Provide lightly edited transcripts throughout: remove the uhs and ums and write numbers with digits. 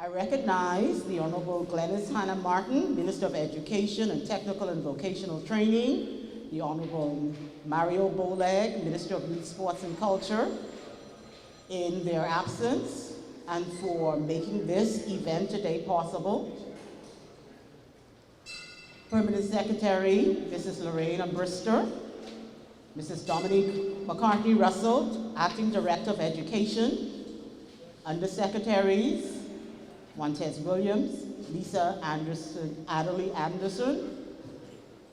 I recognize the Honorable Glenys Hannah Martin, Minister of Education and Technical and Vocational Training, the Honorable Mario Boleg, Minister of Youth, Sports and Culture, in their absence, and for making this event today possible. Permanent Secretary, Mrs. Lorraine Brister, Mrs. Dominique McCartney-Russell, Acting Director of Education, Undersecretaries, Montez Williams, Lisa Anderson, Adderley Anderson,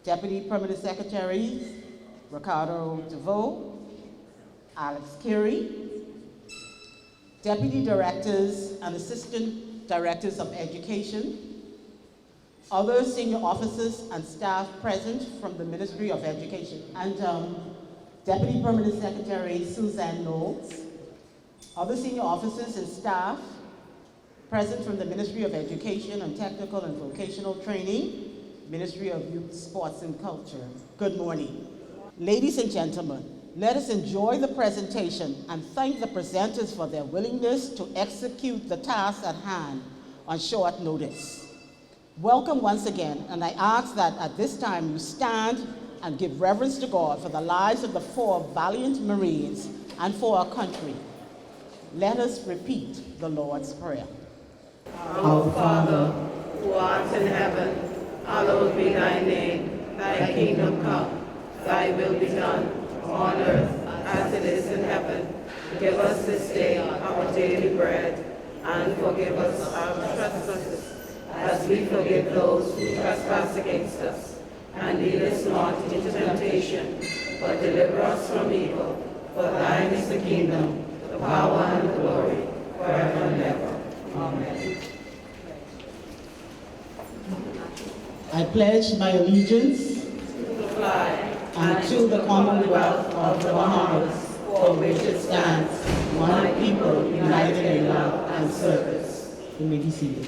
Deputy Permanent Secretaries, Ricardo DeVoe, Alex Carey, Deputy Directors and Assistant Directors of Education, other senior officers and staff present from the Ministry of Education, and Deputy Permanent Secretary Suzanne Knowles, other senior officers and staff present from the Ministry of Education and Technical and Vocational Training, Ministry of Youth, Sports and Culture. Good morning. Ladies and gentlemen, let us enjoy the presentation and thank the presenters for their willingness to execute the task at hand on short notice. Welcome once again, and I ask that at this time you stand and give reverence to God for the lives of the 4 valiant Marines and for our country. Let us repeat the Lord's Prayer. Our Father, who art in heaven, hallowed be thy name. Thy kingdom come, thy will be done, on earth as it is in heaven. Give us this day our daily bread, and forgive us our trespasses, as we forgive those who trespass against us. And lead us not into temptation, but deliver us from evil. For thine is the kingdom, the power, and the glory, forever and ever. Amen. I pledge my allegiance To the flag and to the Commonwealth of the Bahamas, for which it stands, one people, united in love and service. You may be seated.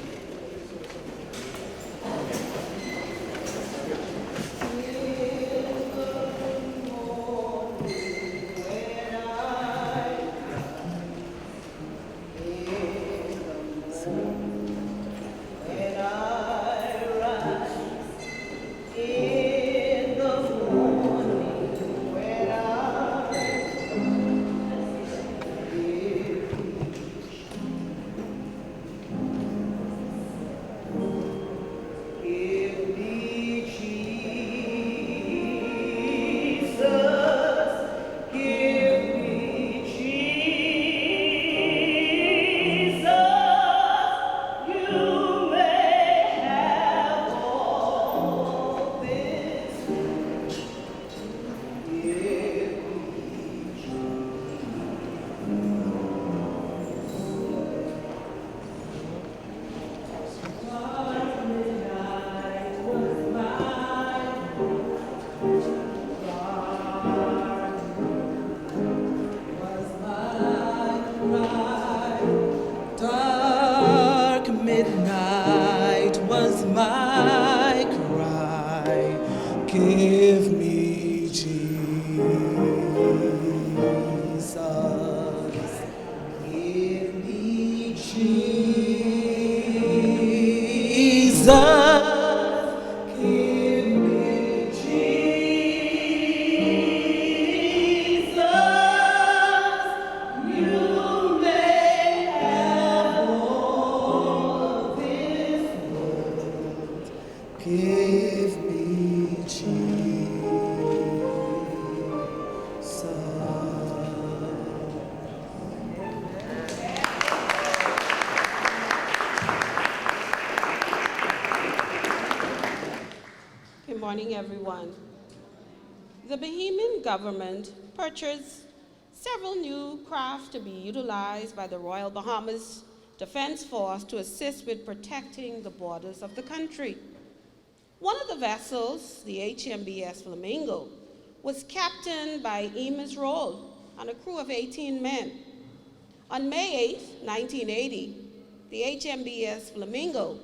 Give me Jesus. Give me Jesus. Give me Jesus. You may have all this world. Give me Good morning, everyone. The Bahamian government purchased several new craft to be utilized by the Royal Bahamas Defense Force to assist with protecting the borders of the country. One of the vessels, the Hmbs Flamingo, was captained by Hmbs and a crew of 18 men. On May 8, 1980, the Hmbs Flamingo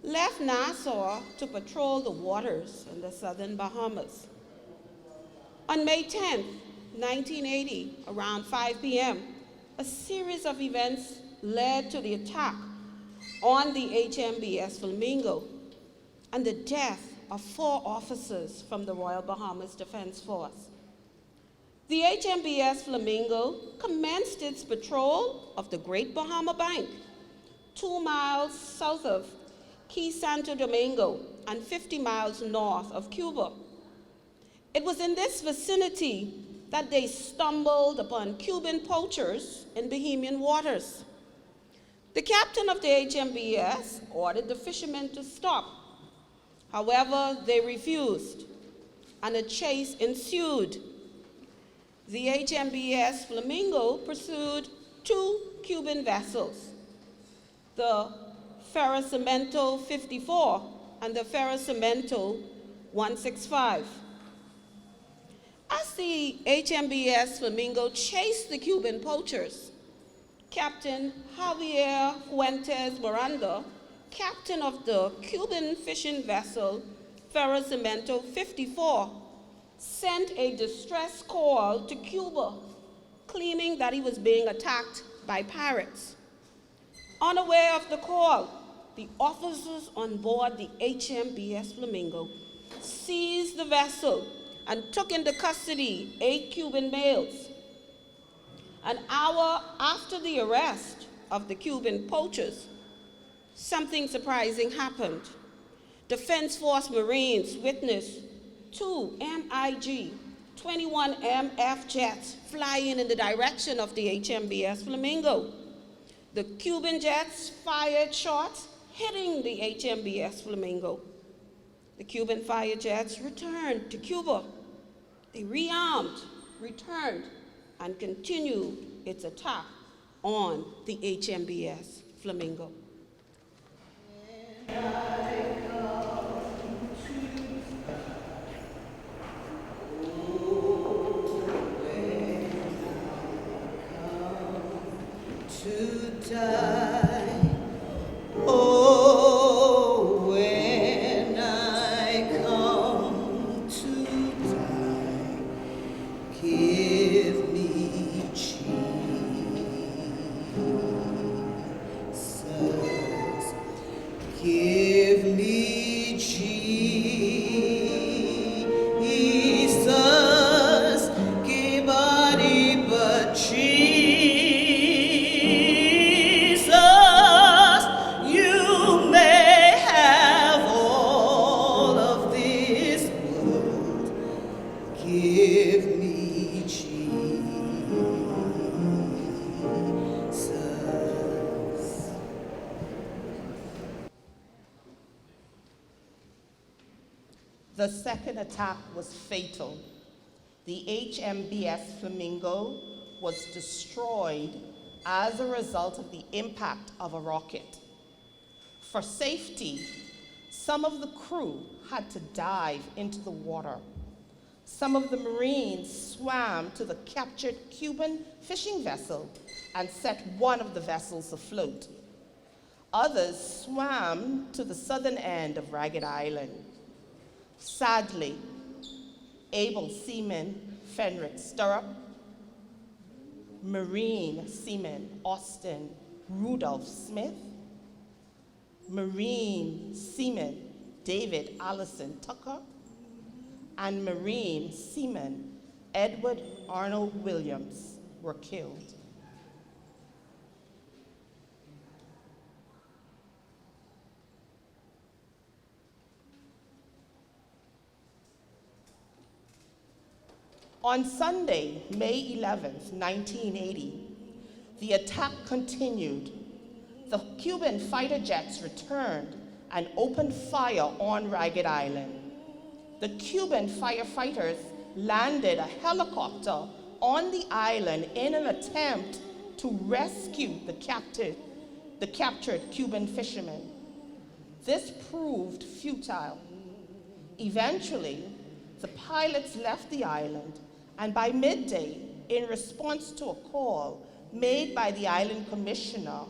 left Nassau to patrol the waters in the southern Bahamas. On May 10, 1980, around 5 p.m., a series of events led to the attack on the HMBS Flamingo and the death of 4 officers from the Royal Bahamas Defense Force. The HMBS Flamingo commenced its patrol of the Great Bahama Bank, 2 miles south of Key Santo Domingo and 50 miles north of Cuba. It was in this vicinity that they stumbled upon Cuban poachers in Bahamian waters. The captain of the HMBS ordered the fishermen to stop. However, they refused, and a chase ensued. The HMBS Flamingo pursued 2 Cuban vessels, the Ferrocemento 54 and the Ferrocemento 165. As the HMBS Flamingo chased the Cuban poachers, Captain Javier Fuentes Miranda, captain of the Cuban fishing vessel Ferrocemento 54, sent a distress call to Cuba, claiming that he was being attacked by pirates. Unaware of the call, the officers on board the HMBS Flamingo seized the vessel and took into custody 8 Cuban males. An hour after the arrest of the Cuban poachers, something surprising happened. Defense Force Marines witnessed 2 MiG 21MF jets flying in the direction of the HMBS Flamingo. The Cuban jets fired shots hitting the HMBS Flamingo. The Cuban fire jets returned to Cuba. They rearmed, returned, and continued its attack on the HMBS Flamingo. To die, oh, when I come to die, give me Jesus, give me Jesus, give body but Jesus. Give me Jesus. The second attack was fatal. The HMBS Flamingo was destroyed as a result of the impact of a rocket. For safety, some of the crew had to dive into the water. Some of the Marines swam to the captured Cuban fishing vessel and set one of the vessels afloat. Others swam to the southern end of Ragged Island. Sadly, able seaman Fenric Stirrup, Marine seaman Austin Rudolph Smith, Marine seaman David Allison Tucker, and Marine seaman Edward Arnold Williams were killed. On Sunday, May 11th, 1980, the attack continued. The Cuban fighter jets returned and opened fire on Ragged Island. The Cuban firefighters landed a helicopter on the island in an attempt to rescue the captured Cuban fishermen. This proved futile. Eventually, the pilots left the island, and by midday, in response to a call made by the island commissioner,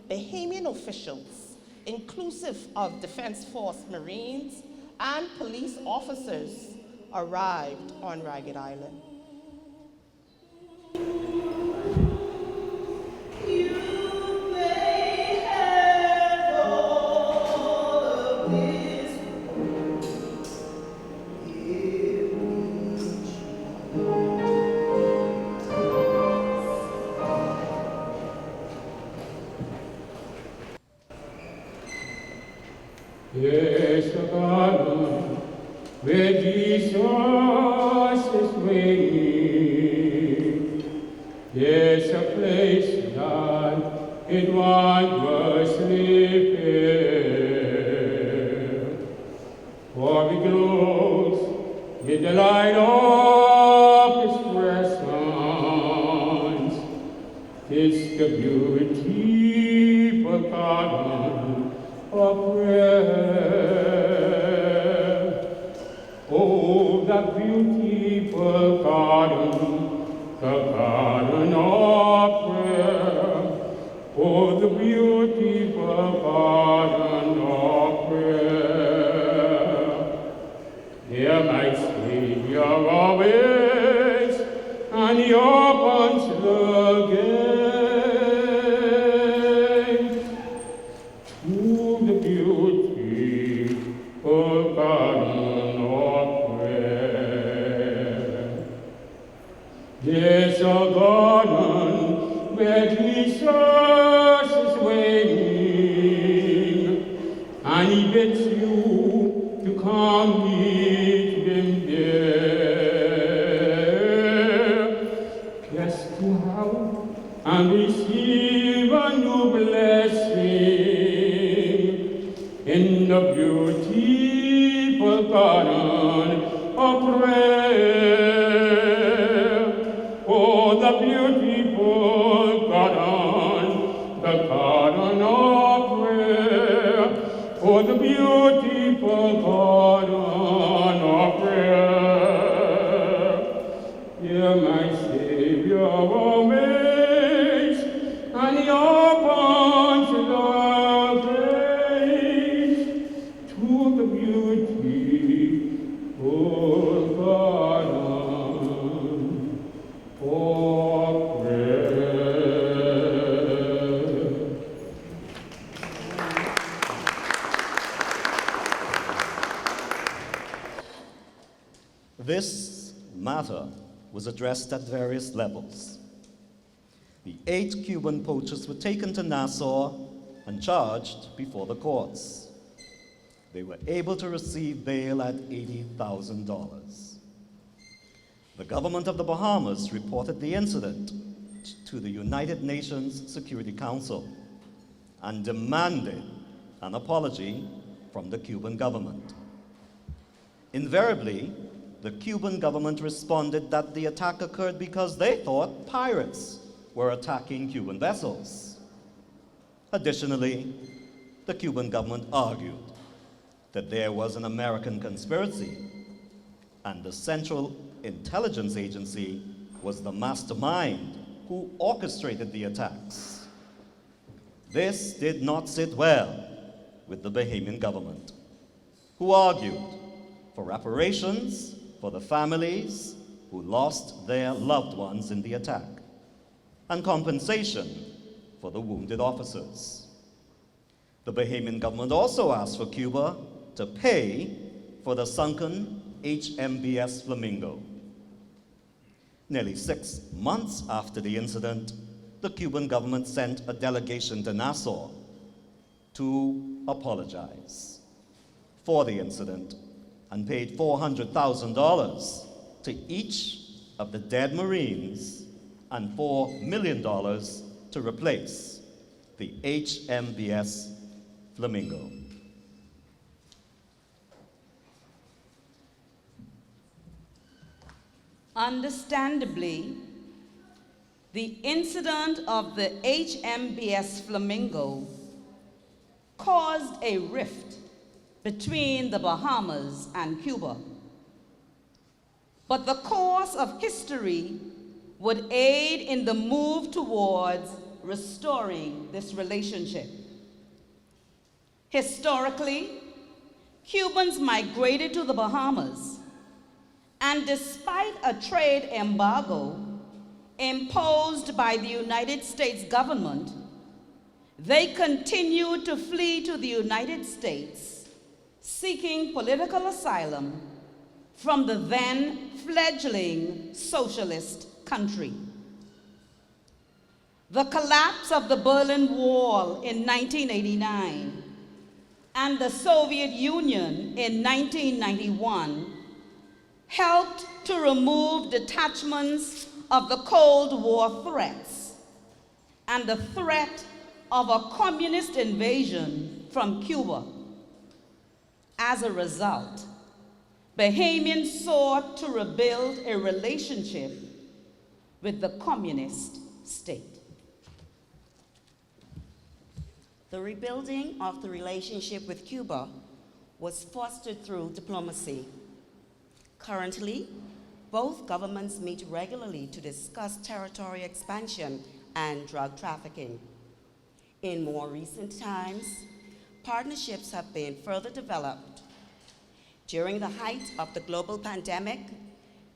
Bahamian officials, inclusive of Defense Force Marines and police officers, arrived on Ragged Island. You may have There's a garden where Jesus is waiting. There's a place that it once was living. For it glows in the light of His presence. It's the beautiful garden of prayer. Oh, that beautiful garden, the garden of prayer. Oh, the beautiful garden of prayer. There my Savior always, and He opens the gate to the beautiful garden of prayer. There's a garden where Jesus is waiting, and He bids you to come meet Him there. Yes, to have and receive a new blessing in the beautiful garden of prayer. Oh, the beautiful garden, the garden of prayer. Oh, the beautiful garden of prayer. Hear my Savior always, and He opens the gate to the beautiful garden of prayer. This matter was addressed at various levels. The 8 Cuban poachers were taken to Nassau and charged before the courts. They were able to receive bail at $80,000. The government of the Bahamas reported the incident to the United Nations Security Council and demanded an apology from the Cuban government. Invariably, the Cuban government responded that the attack occurred because they thought pirates were attacking Cuban vessels. Additionally, the Cuban government argued that there was an American conspiracy and the Central Intelligence Agency was the mastermind who orchestrated the attacks. This did not sit well with the Bahamian government, who argued for reparations for the families who lost their loved ones in the attack, and compensation for the wounded officers. The Bahamian government also asked for Cuba to pay for the sunken HMBS Flamingo. Nearly 6 months after the incident, the Cuban government sent a delegation to Nassau to apologize for the incident and paid $400,000 to each of the dead Marines and $4 million to replace the HMBS Flamingo. Understandably, the incident of the HMBS Flamingo caused a rift between the Bahamas and Cuba. But the course of history would aid in the move towards restoring this relationship. Historically, Cubans migrated to the Bahamas, and despite a trade embargo imposed by the United States government, they continued to flee to the United States seeking political asylum from the then fledgling socialist country. The collapse of the Berlin Wall in 1989 and the Soviet Union in 1991 helped to remove detachments of the Cold War threats and the threat of a communist invasion from Cuba. As a result, Bahamians sought to rebuild a relationship with the communist state. The rebuilding of the relationship with Cuba was fostered through diplomacy. Currently, both governments meet regularly to discuss territory expansion and drug trafficking. In more recent times, partnerships have been further developed. During the height of the global pandemic,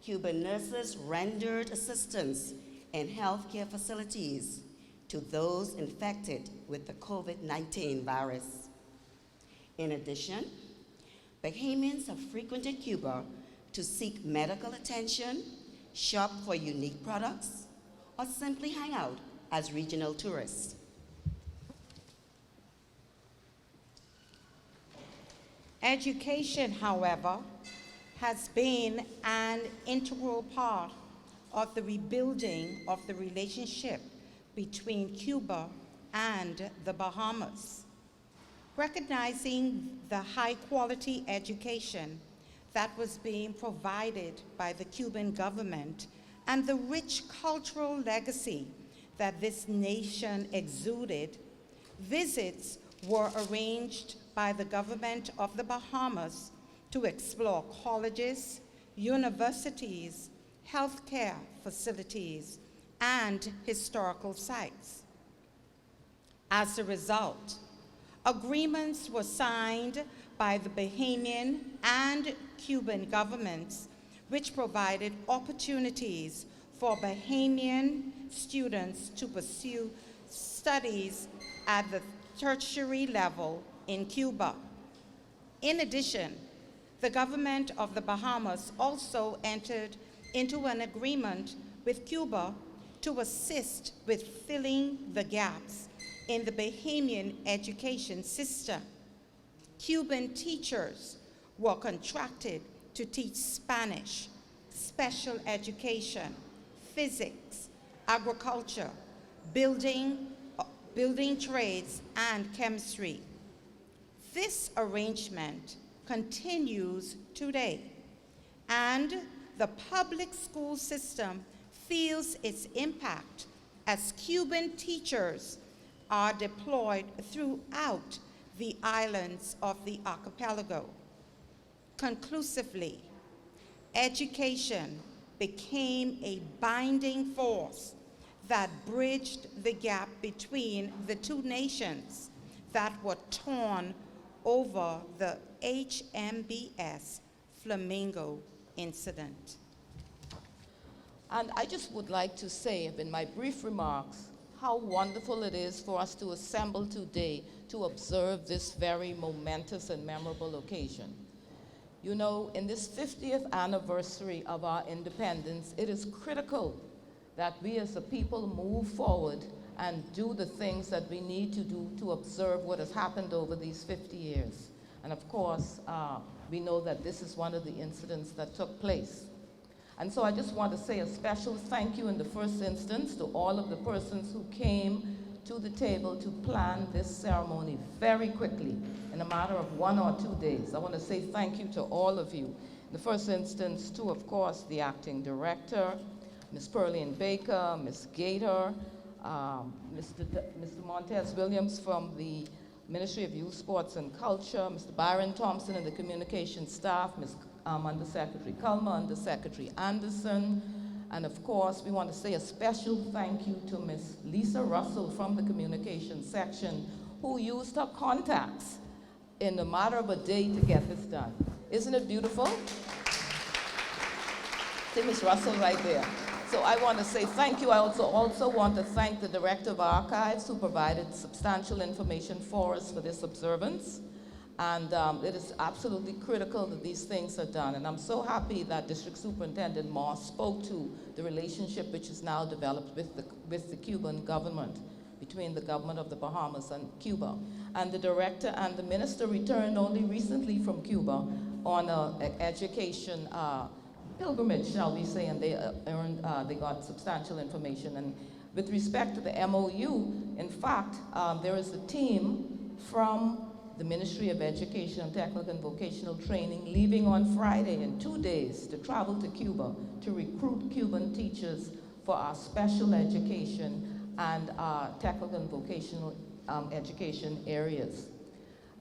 Cuban nurses rendered assistance in healthcare facilities to those infected with the COVID-19 virus. In addition, Bahamians have frequented Cuba to seek medical attention, shop for unique products, or simply hang out as regional tourists. Education, however, has been an integral part of the rebuilding of the relationship between Cuba and the Bahamas. Recognizing the high-quality education that was being provided by the Cuban government and the rich cultural legacy that this nation exuded, visits were arranged by the government of the Bahamas to explore colleges, universities, healthcare facilities, and historical sites. As a result, agreements were signed by the Bahamian and Cuban governments, which provided opportunities for Bahamian students to pursue studies at the tertiary level in Cuba. In addition, the government of the Bahamas also entered into an agreement with Cuba to assist with filling the gaps in the Bahamian education system. Cuban teachers were contracted to teach Spanish, special education, physics, agriculture, building trades, and chemistry. This arrangement continues today, and the public school system feels its impact as Cuban teachers are deployed throughout the islands of the archipelago. Conclusively, education became a binding force that bridged the gap between the two nations that were torn over the Hmbs Flamingo incident. And I just would like to say in my brief remarks how wonderful it is for us to assemble today to observe this very momentous and memorable occasion. You know, in this 50th anniversary of our independence, it is critical that we as a people move forward and do the things that we need to do to observe what has happened over these 50 years. And of course, we know that this is one of the incidents that took place. And so I just want to say a special thank you in the first instance to all of the persons who came to the table to plan this ceremony very quickly, in a matter of 1 or 2 days. I want to say thank you to all of you. In the first instance to, of course, the acting director, Ms. Pearline Baker, Ms. Gator, Mr. Montez Williams from the Ministry of Youth, Sports and Culture, Mr. Byron Thompson and the communication staff, Ms. Undersecretary Culmer, Undersecretary Anderson, and of course, we want to say a special thank you to Ms. Lisa Russell from the communication section, who used her contacts in a matter of a day to get this done. Isn't it beautiful? See Ms. Russell right there. So I want to say thank you. I also want to thank the Director of Archives, who provided substantial information for us for this observance. And it is absolutely critical that these things are done. And I'm so happy that District Superintendent Moss spoke to the relationship which is now developed with the Cuban government, between the government of the Bahamas and Cuba. And the director and the minister returned only recently from Cuba on an education pilgrimage, shall we say, and they got substantial information. And with respect to the MOU, in fact, there is a team from the Ministry of Education, Technical and Vocational Training leaving on Friday in 2 days to travel to Cuba to recruit Cuban teachers for our special education and our technical and vocational education areas.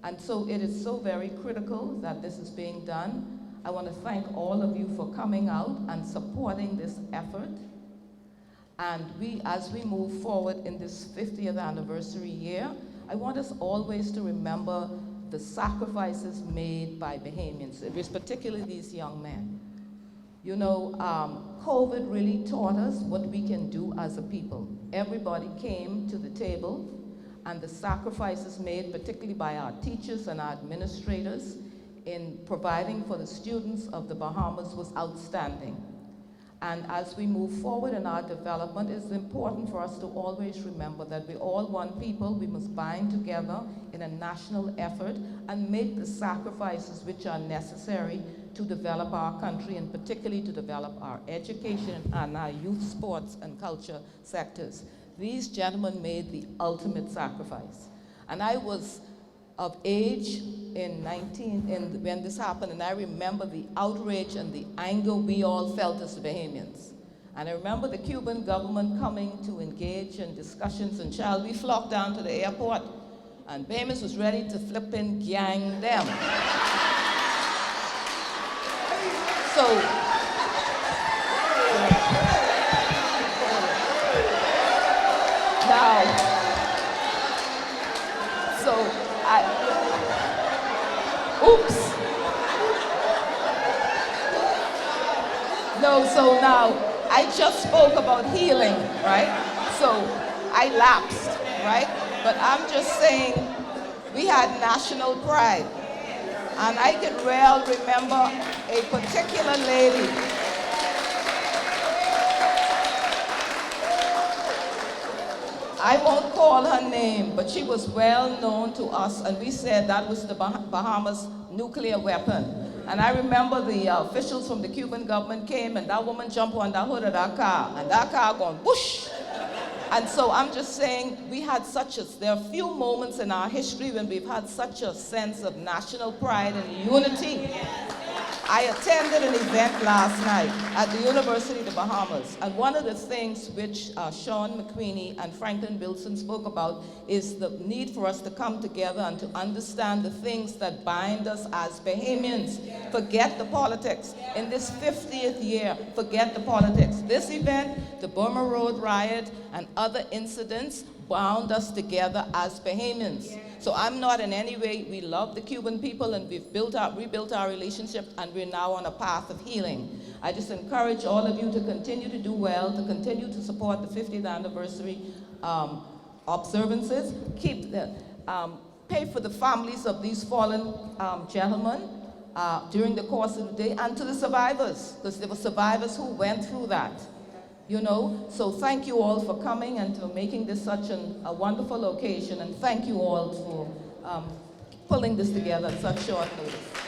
And so it is so very critical that this is being done. I want to thank all of you for coming out and supporting this effort. And as we move forward in this 50th anniversary year, I want us always to remember the sacrifices made by Bahamians, it was particularly these young men. You know, COVID really taught us what we can do as a people. Everybody came to the table, and the sacrifices made, particularly by our teachers and our administrators, in providing for the students of the Bahamas was outstanding. And as we move forward in our development, it's important for us to always remember that we're all one people. We must bind together in a national effort and make the sacrifices which are necessary to develop our country, and particularly to develop our education and our youth, sports, and culture sectors. These gentlemen made the ultimate sacrifice. And I was of age when this happened, and I remember the outrage and the anger we all felt as Bahamians. And I remember the Cuban government coming to engage in discussions, and child, we flocked down to the airport, and Bahamians was ready to flip and gang them. So now, I just spoke about healing, right? So I lapsed, right? But I'm just saying, we had national pride. And I can well remember a particular lady. I won't call her name, but she was well known to us, and we said that was the Bahamas nuclear weapon. And I remember the officials from the Cuban government came, and that woman jumped on the hood of that car, and that car going whoosh. And so I'm just saying, there are few moments in our history when we've had such a sense of national pride and unity. I attended an event last night at the University of the Bahamas, and one of the things which Sean McQueenie and Franklin Wilson spoke about is the need for us to come together and to understand the things that bind us as Bahamians. Forget the politics. In this 50th year, forget the politics. This event, the Burma Road riot, and other incidents bound us together as Bahamians. So I'm not in any way, we love the Cuban people, and we've rebuilt our relationship, and we're now on a path of healing. I just encourage all of you to continue to do well, to continue to support the 50th anniversary observances. Pay for the families of these fallen gentlemen during the course of the day, and to the survivors, because there were survivors who went through that. You know, so thank you all for coming and for making this such a wonderful occasion, and thank you all for pulling this together at such short notice.